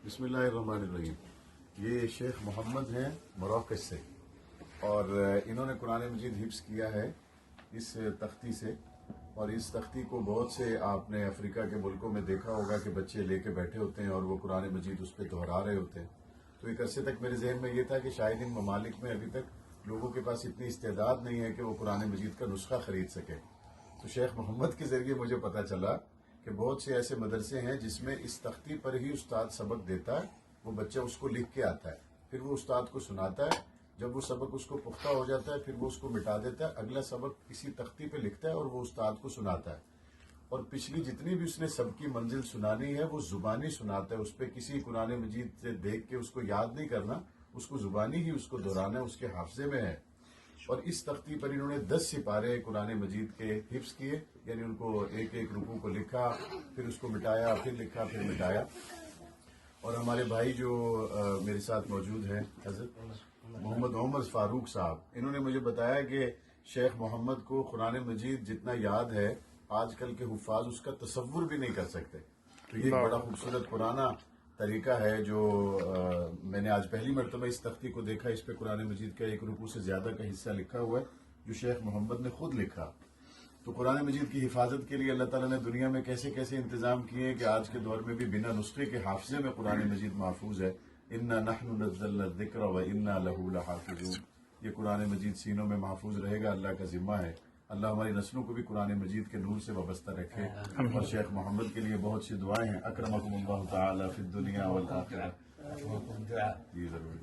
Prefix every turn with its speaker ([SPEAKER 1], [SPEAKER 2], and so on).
[SPEAKER 1] بسم اللہ الرحمن الرحیم۔ یہ شیخ محمد ہیں مراکش سے، اور انہوں نے قرآن مجید حفظ کیا ہے اس تختی سے، اور اس تختی کو بہت سے آپ نے افریقہ کے ملکوں میں دیکھا ہوگا کہ بچے لے کے بیٹھے ہوتے ہیں اور وہ قرآن مجید اس پہ دہرا رہے ہوتے ہیں۔ تو ایک عرصے تک میرے ذہن میں یہ تھا کہ شاید ان ممالک میں ابھی تک لوگوں کے پاس اتنی استعداد نہیں ہے کہ وہ قرآن مجید کا نسخہ خرید سکے۔ تو شیخ محمد کے ذریعے مجھے پتا چلا کہ بہت سے ایسے مدرسے ہیں جس میں اس تختی پر ہی استاد سبق دیتا ہے، وہ بچہ اس کو لکھ کے آتا ہے، پھر وہ استاد کو سناتا ہے، جب وہ سبق اس کو پختہ ہو جاتا ہے پھر وہ اس کو مٹا دیتا ہے، اگلا سبق اسی تختی پہ لکھتا ہے اور وہ استاد کو سناتا ہے، اور پچھلی جتنی بھی اس نے سب کی منزل سنانی ہے وہ زبانی سناتا ہے، اس پہ کسی قرآن مجید سے دیکھ کے اس کو یاد نہیں کرنا، اس کو زبانی ہی اس کو دہرانا ہے، اس کے حافظے میں ہے۔ اور اس تختی پر انہوں نے 10 سپارے قرآن مجید کے حفظ کیے، یعنی ان کو ایک ایک رکوع کو لکھا، پھر اس کو مٹایا، پھر لکھا، پھر مٹایا۔ اور ہمارے بھائی جو میرے ساتھ موجود ہیں حضرت محمد عمر فاروق صاحب، انہوں نے مجھے بتایا کہ شیخ محمد کو قرآن مجید جتنا یاد ہے آج کل کے حفاظ اس کا تصور بھی نہیں کر سکتے۔ تو یہ ایک بڑا خوبصورت پرانا طریقہ ہے جو میں نے آج پہلی مرتبہ اس تختی کو دیکھا، اس پہ قرآن مجید کا ایک رکوع سے زیادہ کا حصہ لکھا ہوا ہے جو شیخ محمد نے خود لکھا۔ تو قرآن مجید کی حفاظت کے لیے اللہ تعالیٰ نے دنیا میں کیسے کیسے انتظام کیے کہ آج کے دور میں بھی بنا نسخے کے حافظے میں قرآن مجید محفوظ ہے۔ اِنَّا نَحْنُ نَزَّلْنَا الذِّكْرَ وَإِنَّا لَهُ لَحَافِظُونَ۔ یہ قرآن مجید سینوں میں محفوظ رہے گا، اللہ کا ذمہ ہے۔ اللہ ہماری نسلوں کو بھی قرآن مجید کے نور سے وابستہ رکھے، اور شیخ محمد کے لیے بہت سی دعائیں ہیں۔ اکرمکم اللہ تعالی فی الدنیا والآخرہ۔ جی ضرور۔